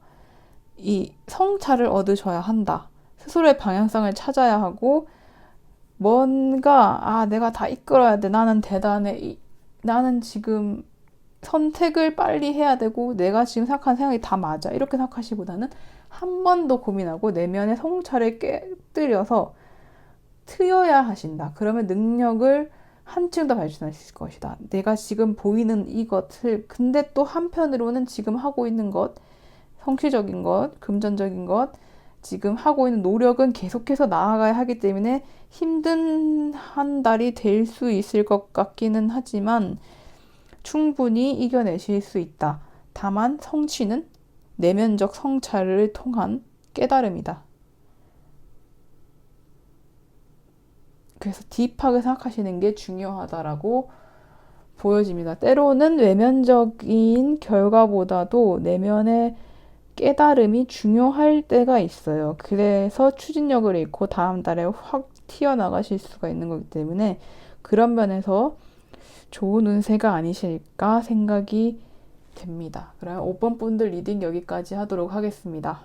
이 성찰을 얻으셔야 한다. 스스로의 방향성을 찾아야 하고 뭔가 내가 다 이끌어야 돼. 나는 대단해. 나는 지금 선택을 빨리 해야 되고 내가 지금 생각한 생각이 다 맞아. 이렇게 생각하시보다는 한 번 더 고민하고 내면의 성찰을 깨뜨려서 트여야 하신다. 그러면 능력을 한층 더 발전하실 것이다. 내가 지금 보이는 이것을 근데 또 한편으로는 지금 하고 있는 것, 성취적인 것, 금전적인 것, 지금 하고 있는 노력은 계속해서 나아가야 하기 때문에 힘든 한 달이 될 수 있을 것 같기는 하지만 충분히 이겨내실 수 있다. 다만 성취는 내면적 성찰을 통한 깨달음이다. 그래서 딥하게 생각하시는 게 중요하다라고 보여집니다. 때로는 외면적인 결과보다도 내면의 깨달음이 중요할 때가 있어요. 그래서 추진력을 잃고 다음 달에 확 튀어나가실 수가 있는 거기 때문에 그런 면에서 좋은 운세가 아니실까 생각이 됩니다. 그럼 5번 분들 리딩 여기까지 하도록 하겠습니다.